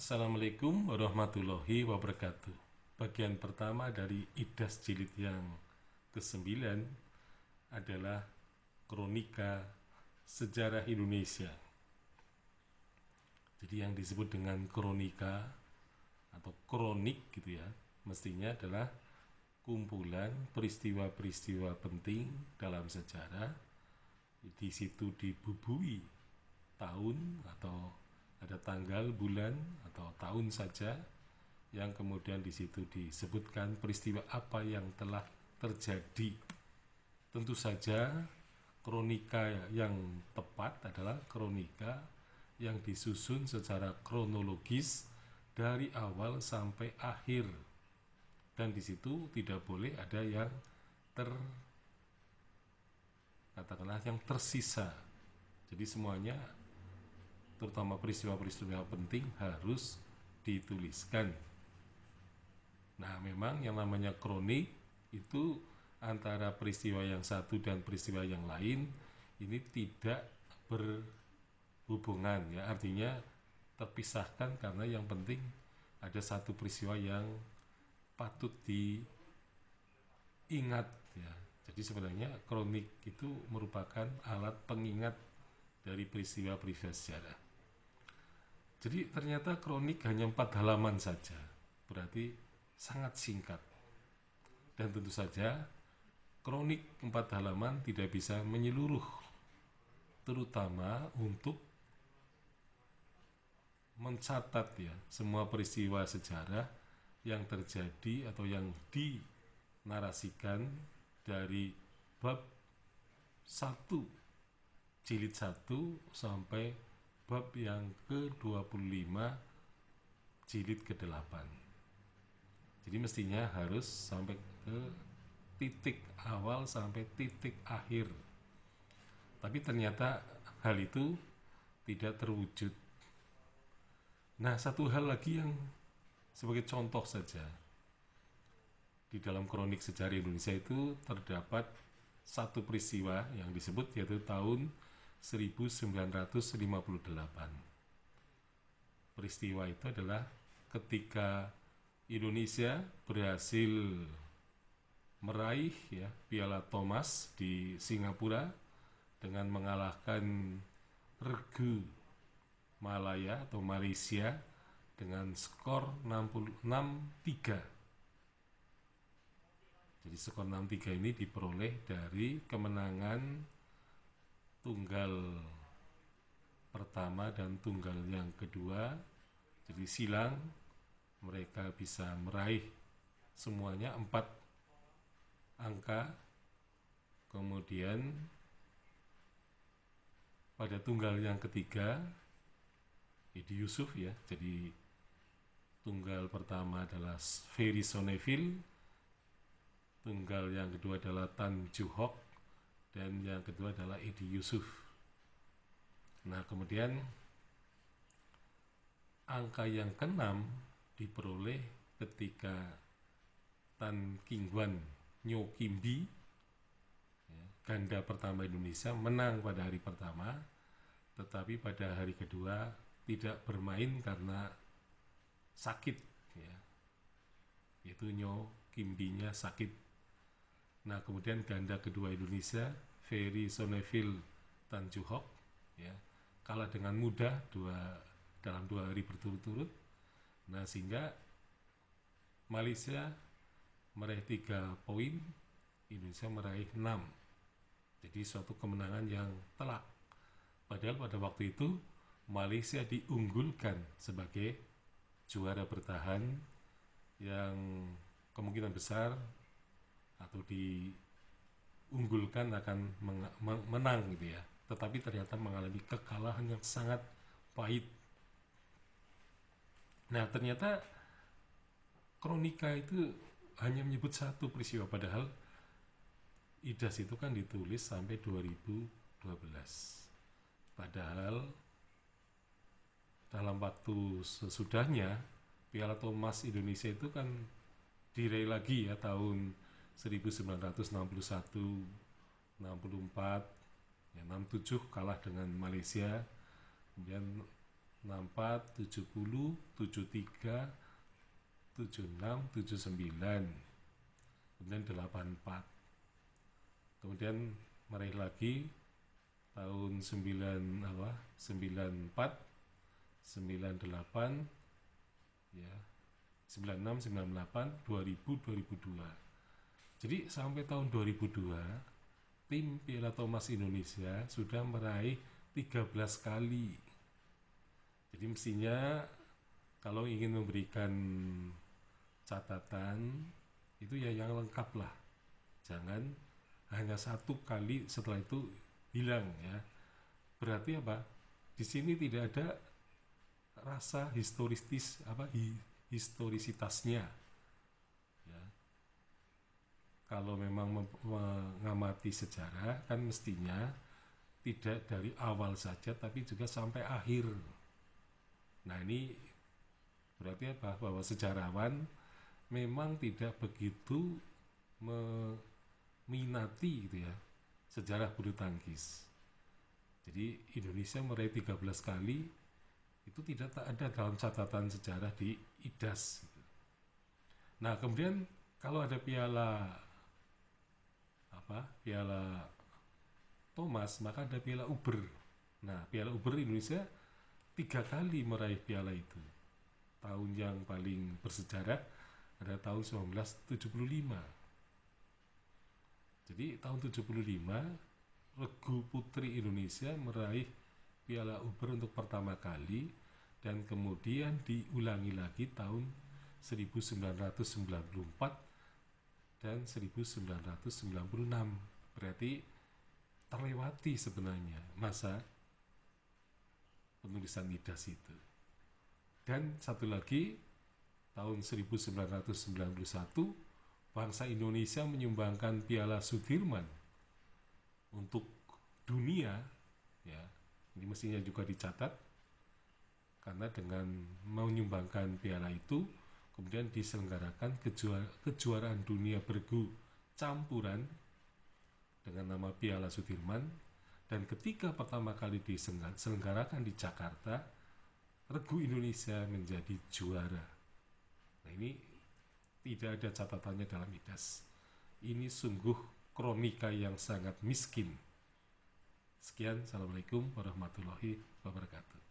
Assalamualaikum warahmatullahi wabarakatuh. Bagian pertama dari IDAS jilid yang ke-9 adalah Kronika Sejarah Indonesia. Jadi yang disebut dengan kronika atau kronik gitu ya, mestinya adalah kumpulan peristiwa-peristiwa penting dalam sejarah. Di situ dibubuhi tahun atau ada tanggal, bulan, atau tahun saja yang kemudian di situ disebutkan peristiwa apa yang telah terjadi. Tentu saja kronika yang tepat adalah kronika yang disusun secara kronologis dari awal sampai akhir, dan di situ tidak boleh ada yang katakanlah yang tersisa. Jadi semuanya, terutama peristiwa-peristiwa penting, harus dituliskan. Nah, memang yang namanya kronik itu antara peristiwa yang satu dan peristiwa yang lain ini tidak berhubungan ya, artinya terpisahkan karena yang penting ada satu peristiwa yang patut diingat ya. Jadi sebenarnya kronik itu merupakan alat pengingat dari peristiwa-peristiwa sejarah. Jadi ternyata kronik hanya 4 halaman saja, berarti sangat singkat. Dan tentu saja kronik 4 halaman tidak bisa menyeluruh, terutama untuk mencatat ya semua peristiwa sejarah yang terjadi atau yang dinarasikan dari bab 1 jilid 1 sampai bab yang ke-25 jilid ke-8. Jadi mestinya harus sampai ke titik awal sampai titik akhir. Tapi ternyata hal itu tidak terwujud. Nah, satu hal lagi yang sebagai contoh saja, di dalam kronik sejarah Indonesia itu terdapat satu peristiwa yang disebut, yaitu tahun 1958. Peristiwa itu adalah ketika Indonesia berhasil meraih ya Piala Thomas di Singapura dengan mengalahkan regu Malaya atau Malaysia dengan skor 66-3. Jadi skor 6-3 ini diperoleh dari kemenangan tunggal pertama dan tunggal yang kedua. Jadi silang mereka bisa meraih semuanya 4 angka. Kemudian pada tunggal yang ketiga Edi Yusuf ya, jadi tunggal pertama adalah Ferry Soneville, tunggal yang kedua adalah Tan Ju Hock, dan yang kedua adalah Edi Yusuf. Nah, kemudian angka yang ke-6 diperoleh ketika Tan King Guan Nyo Kimbi, ya, ganda pertama Indonesia, menang pada hari pertama, tetapi pada hari kedua tidak bermain karena sakit ya, yaitu Nyo Kimbinya sakit. Nah, kemudian ganda kedua Indonesia Ferry Soneville Tan Ju Hock ya, kalah dengan mudah dalam 2 hari berturut-turut. Nah, sehingga Malaysia meraih 3 poin, Indonesia meraih 6. Jadi suatu kemenangan yang telak. Padahal pada waktu itu Malaysia diunggulkan sebagai juara bertahan yang kemungkinan besar atau diunggulkan akan menang gitu ya. Tetapi ternyata mengalami kekalahan yang sangat pahit. Nah, ternyata kronika itu hanya menyebut satu peristiwa, padahal IDAS itu kan ditulis sampai 2012. Padahal dalam waktu sesudahnya Piala Thomas Indonesia itu kan diraih lagi ya, tahun 1961, 64, ya, 67 kalah dengan Malaysia, kemudian 64, 70, 73, 76, 79, kemudian 84. Kemudian meraih lagi tahun 94, 98, ya, 96, 98, 2000, 2002. Jadi sampai tahun 2002 tim Piala Thomas Indonesia sudah meraih 13 kali. Jadi mestinya kalau ingin memberikan catatan itu ya yang lengkap lah. Jangan hanya satu kali setelah itu hilang ya. Berarti apa? Di sini tidak ada rasa historisitasnya. Ya. Kalau memang mengamati sejarah kan mestinya tidak dari awal saja tapi juga sampai akhir. Nah ini berarti apa? Bahwa sejarawan memang tidak begitu meminati gitu ya sejarah bulu tangkis. Jadi Indonesia meraih 13 kali itu tidak ada dalam catatan sejarah di IDAS. Nah kemudian kalau ada piala Thomas maka ada piala Uber. Nah piala Uber Indonesia 3 kali meraih piala itu. Tahun yang paling bersejarah ada tahun 1975. Jadi tahun 75 regu putri Indonesia meraih piala Uber untuk pertama kali dan kemudian diulangi lagi tahun 1994 dan 1996. Berarti terlewati sebenarnya masa penulisan IDAS itu. Dan satu lagi tahun 1991 bangsa Indonesia menyumbangkan Piala Sudirman untuk dunia ya. Ini mestinya juga dicatat karena dengan menyumbangkan piala itu kemudian diselenggarakan kejuaraan dunia bergu campuran dengan nama Piala Sudirman, dan ketika pertama kali diselenggarakan di Jakarta regu Indonesia menjadi juara. Nah ini tidak ada catatannya dalam IDAS. Ini sungguh kronika yang sangat miskin. Sekian, Assalamualaikum warahmatullahi wabarakatuh.